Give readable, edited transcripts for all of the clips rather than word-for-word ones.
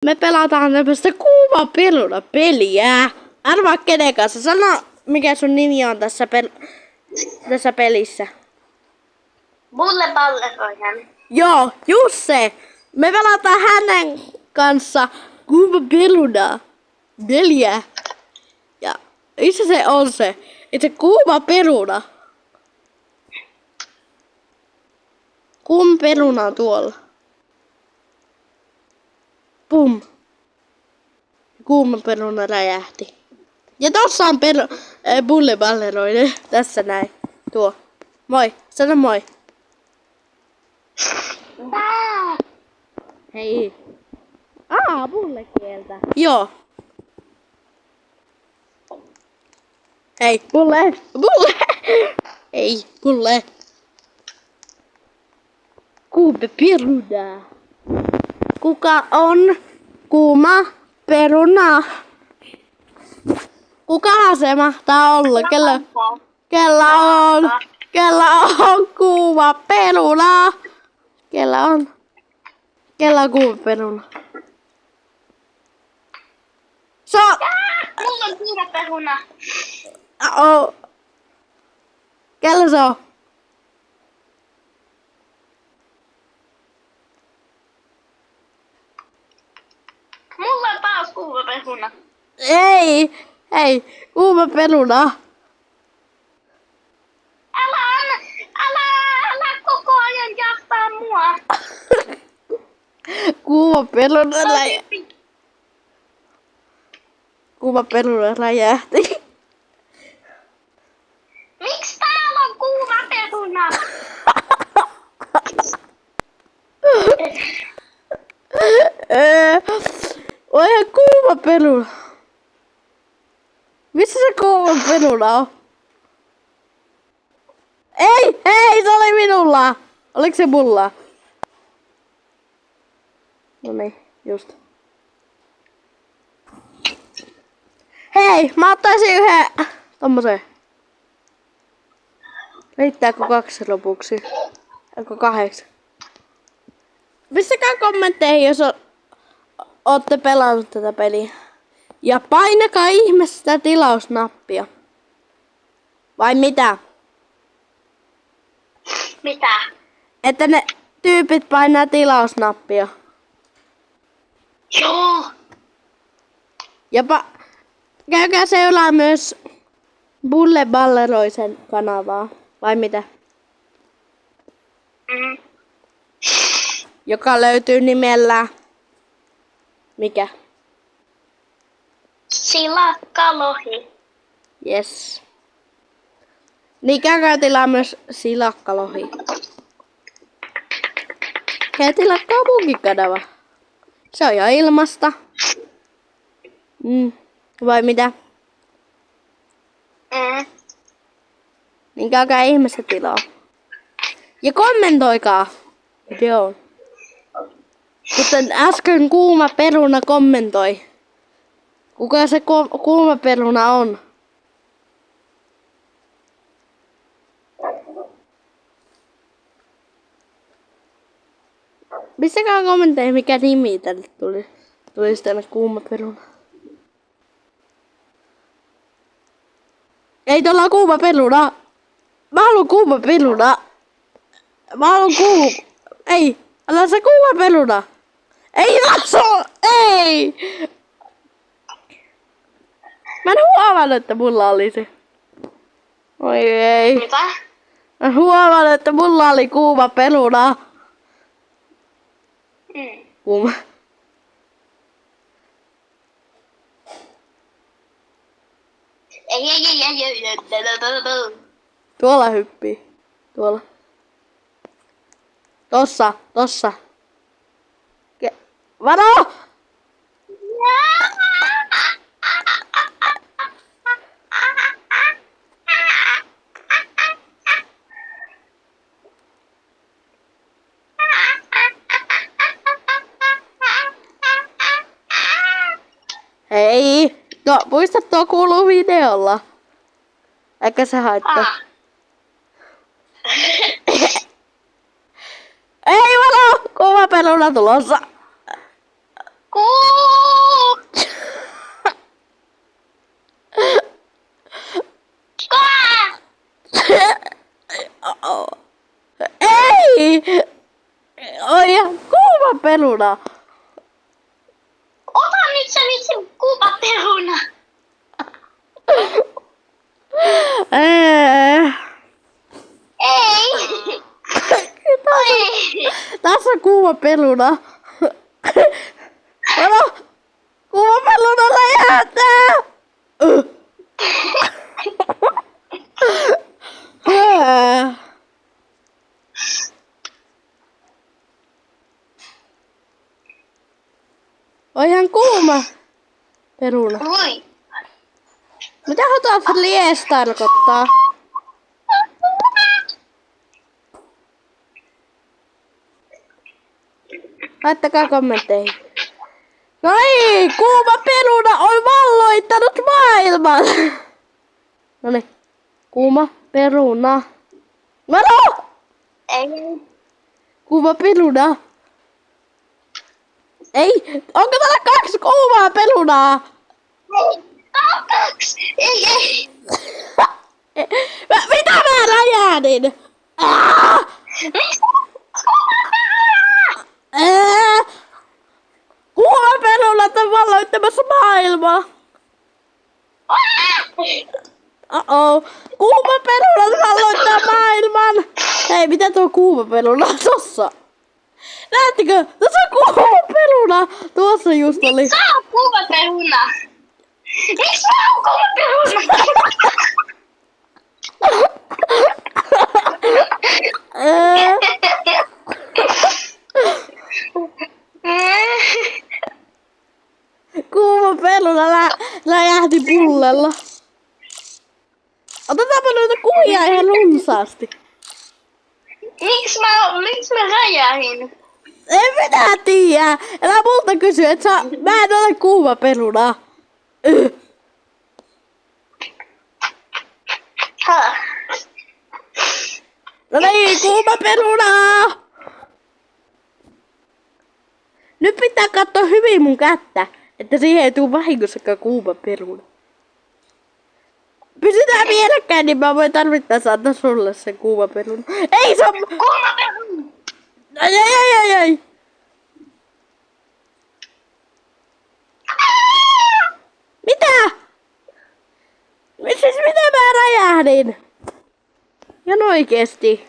Me pelataan tämmöstä kuuma peruna peliä. Arvaa kenen kanssa. Sano, mikä sun nimi on tässä pelissä. Mulle balleroihan. Joo, just se. Me pelataan hänen kanssa kuuma peruna peliä. Ja itse se on se. Itse kuuma peruna. Kuuma peruna on tuolla. Pum. Kuuma peruna räjähti. Ja tossa on bulleballeroinen. Tässä näin. Tuo. Moi. Sano moi. Hei. Bullekieltä. Joo. Hei, bulle. Ei, bulle. Kuuma peruna. Kuka on kuuma peruna? Kuka se mahtaa olla? Kellä on kuuma peruna? Kellä on kuuma peruna? Mulla on kuuma peruna. Kellä se on? Mulla on taas kuuma peruna. Ei, kuuma peruna. Älä koko ajan jahtaa mua. Kuuma peruna räjähti. Miksi täällä on kuuma peruna? Oi kuuma peruna. Missä se kuuma peruna on? Ei, se oli minulla. Oliko se mulla? No niin, just. Hei, mä ottaisin yhden tommosen. Riittääkö 2 lopuksi? Onko 8? Pistäkää kommentteihin, jos ootte pelannut tätä peliä. Ja painakaa ihmeessä sitä tilausnappia. Vai mitä? Mitä? Että ne tyypit painaa tilausnappia. Joo. Ja käykää seuraamaan myös Bulle Balleroisen kanavaa. Vai mitä? Joka löytyy nimellä... Mikä? Silakkalohi. Yes. Niin käykää tilaa myös Silakkalohi. Ja tilatkaa munkin kanava. Se on jo ilmasta. Vai mitä? Niin käykää ihmeessä tilaa. Ja kommentoikaa videoon. Kuten äsken kuuma peruna kommentoi. Kuka se kuuma peruna on? Pistäkää kommentteihin mikä nimi tänne tulisi tänne kuuma peruna. Ei tuolla on kuuma peruna. Mä haluan kuuma peruna. Ei, älä se kuuma peruna. Ei ei! Mä en huomannut, että mulla oli se. Oi ei. Mitä? Mä huomannut, että mulla oli kuuma peruna. Kuuma. Ei. Tuolla hyppii. Tuolla. Tossa. Varo! Hei! No, muista tuo kuuluu videolla. Eikä se haittaa. Ei valo! Kuuma peruna tulossa. Kuuma peruna. Ota nyt se kuuma peruna. Ei. Ei. Tässä on kuuma peruna. Varo! Kuuma peruna räjähtää! On ihan kuuma peruna. Voi. Mitä tuo flies tarkoittaa? Laittakaa kommentteihin. No ei, kuuma peruna on valloittanut maailman. Noniin, kuuma peruna. Varo! Ei. Kuuma peruna. Ei, onko täällä 2 kuumaa perunaa? Kaksi. Ei. Mitä mä räjähdin? Miksi? Kuuma perunat on valloittamassa maailmaa. Kuuma perunat valloittaa maailman. Hei, mitä tuo kuuma peruna on tossa? Näettekö? Tuossa on kuuma peruna. Tuossa just oli. Miksi sä oot kuuma peruna? Miksi sä oot kuuma peruna? Kuuma peruna läjähti pullella. Otetaanpa noita kuvia ihan runsaasti. Miksi mä räjähin? En minä tiedä. Älä multa kysy, että mä en ole kuuma peruna. No niin, kuuma peruna! Nyt pitää katsoa hyvin mun kättä, että siihen ei tuu vahingossakaan kuuma peruna. Pysytään mielekkäin, niin mä voin tarvittaessa antaa sulle sen kuuma peruna. Ei se on... Kuuma peruna! Ei. Mitä? Siis mitä mä räjähdin? Ihan oikeesti.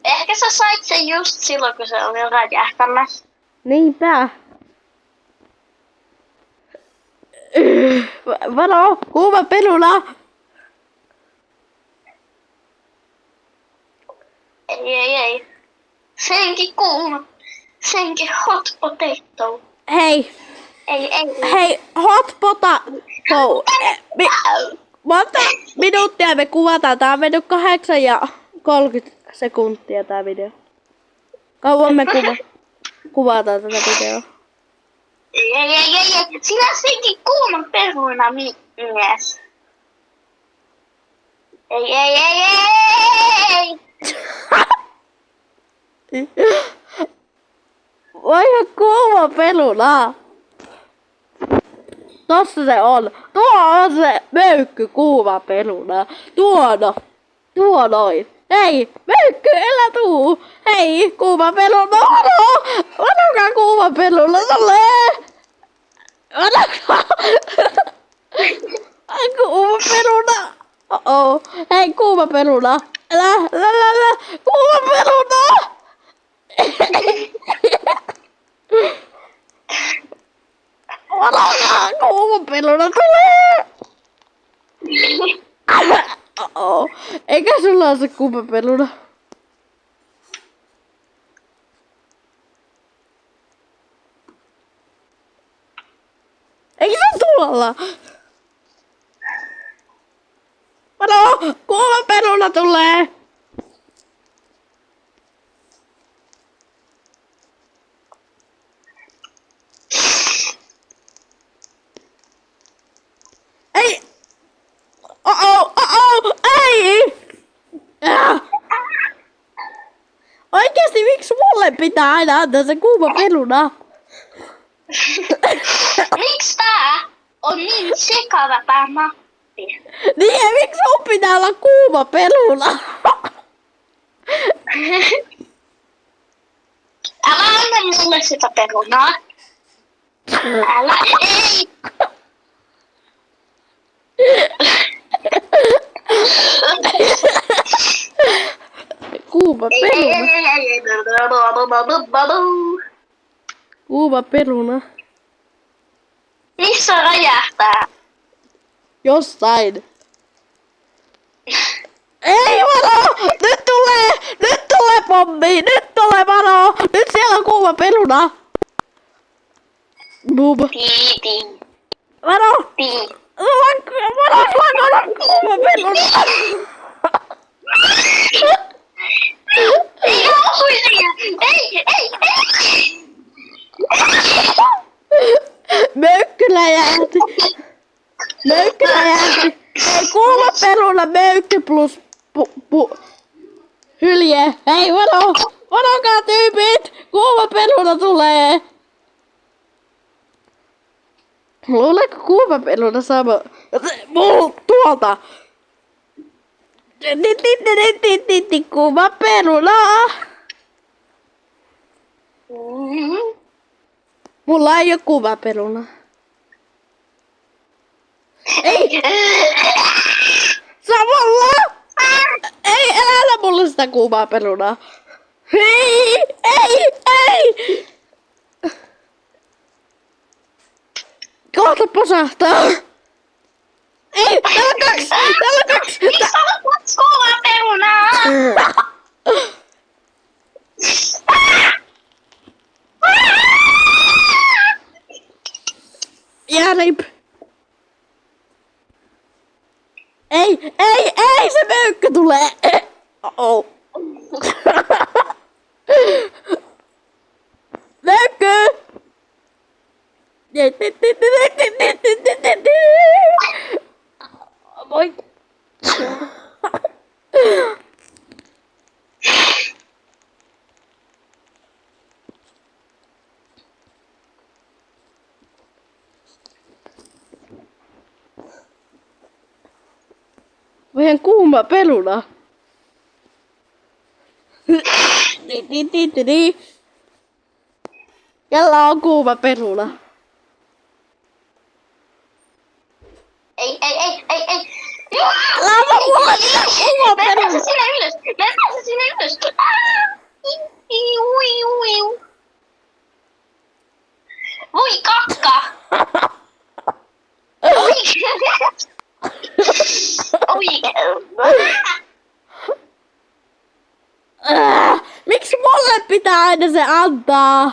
Ehkä sä sait sen just silloin, kun se oli räjähtämässä. Niinpä. Varo, kuuma peruna. Ei. Senkin kuuma. Senkin hot potato. Hei, Ei. hot potato. Monta minuuttia me kuvataan? Tää on mennyt 8 ja 30 sekuntia tää video. Kauan me kuvataan tätä videoa. Ei. Sinä senkin kuuma peruna mies. Ei. Voi ihan kuuma peruna. Tossa se on. Tuo on se möykky kuuma peruna. Tuo noin. Hei, möykky, älä tuu. Hei, kuuma peruna. Vanokaa kuuma peruna tulee. Vanokaa. Kuuma peruna. Hei, kuuma peruna. Älä. Kuuma peruna. Vanokaa, kuuma peruna tulee. Eikä sulla ole se kuuma peruna. Eikö se ole tuolla? Varo, kuuma peruna tulee. Ei. Ei. Oikeesti miksi mulle pitää aina antaa se kuuma peruna? Miksi tää on niin sekava tää mappi? Niin, miksi sun pitää olla kuuma peruna? mulle sitä perunaa. Älä, ei! Kuuma peruna. Ei. Kuuma peruna. Missä räjähtää? Jossain. Ei varo! Nyt tulee pommi! Nyt tulee varo! Nyt siellä on kuuma peruna! Boom. Tiiti. Varo! Tiiti. Varo! Kuuma peruna! Ei osui siihen! Ei! Mökkylä jäähti! Ei kuuma peruna, möykky plus hylje! Hei varo! Varokaa tyypit! Kuuma peruna tulee! Luuleeko kuuma peruna sama? Tuolta! Kuuma peruna! Mulla ei oo kuuma peruna. Ei! Samalla! Ei, älä mulle sitä kuumaa perunaa. Ei! Kohta posahtaa. Ei, täällä on kaksi! Miksi olet kuumaa perunaa? Ja rip. Ei, se möykkä tulee. Oh. Möykky. Moi. Vähän kuuma peruna. Kella on kuuma peruna. Ei. Lava mulla sitä kuuma Mä en peruna. pääse sinne ylös. Voi kakka. Miksi mulle pitää aina se antaa?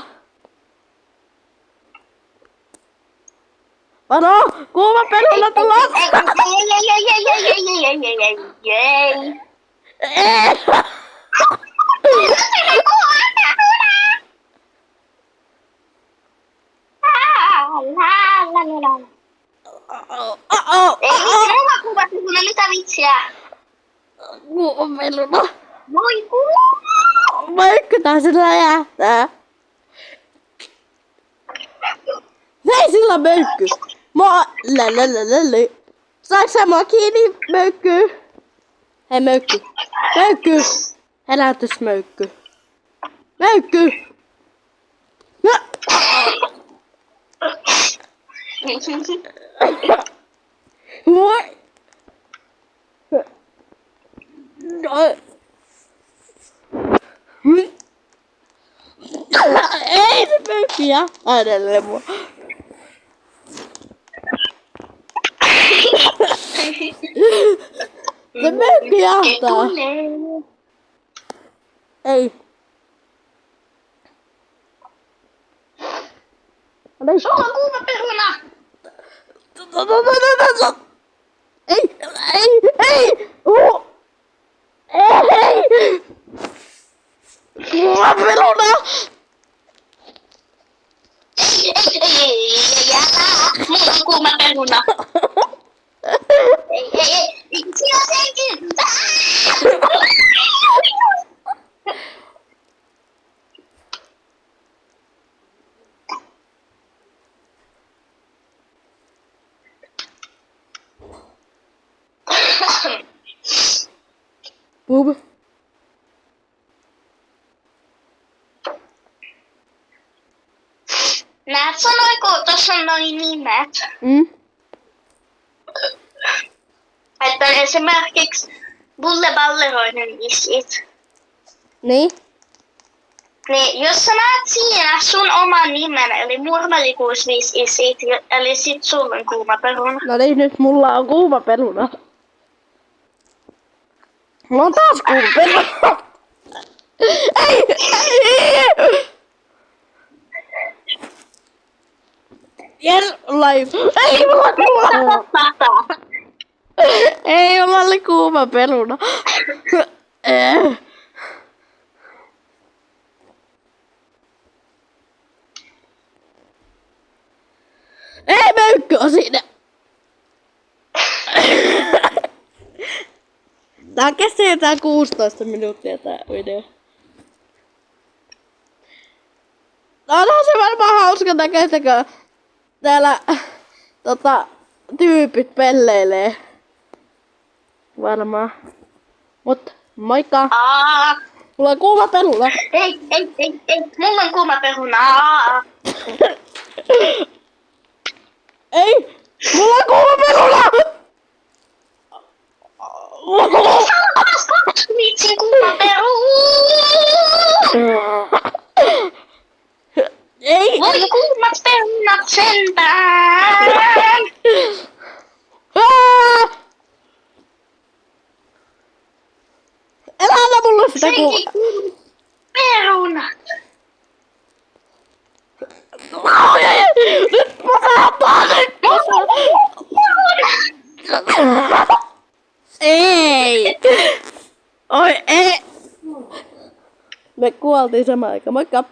Varo, kuuma peruna tulossa. Mitä vitsiä? Kuuma peruna. Voi kuuma. Möykky taas räjähtää. Hei, sillä on möykky. Saatko sä mua kiinni, möykky? Hei, möykky. Herätysmöykky. Möykky. Voi. Ei se möykky jahtaa edelleen mua. Se möykky jahtaa. Ei. Sulla on kuuma peruna. Ei! Ei! Kuuma peruna! Mulla on kuuma peruna. Ei. Sinä senkin. Boob. Näet sanoiko tuossa on noin nimet? Mm? Että esimerkiksi Bulle Balleroinen visit. Niin? Niin, jos sä näet siinä sun oman nimen, eli Murmeli 65 isit, eli sit sulla on kuuma peruna. No niin, nyt mulla on kuuma peruna. Mulla on taas kuuma peruna. Ei! Ei! Yes, life. Ei, mulla ei, mulla oli kuuma peruna. Ei, möykky on siinä. Tää kestää jotain 16 minuuttia tää video. No onhan se varmaan hauska näköistäkö täällä tyypit pelleilee. Varmaan. Mut moikka. Mulla on kuuma peruna. Ei. Mulla on kuuma peruna. Ei! Mulla on kuuma peruna! Taas 2 vitsin kuuma peruna. Ei! Voi kuumat perunat sentään. Älä anna mulle sitä Senkin kuumat perunat. Nyt mä saataan nyt! Ei! Oi ei! Me kuoltiin samaan aikaan. Moikka!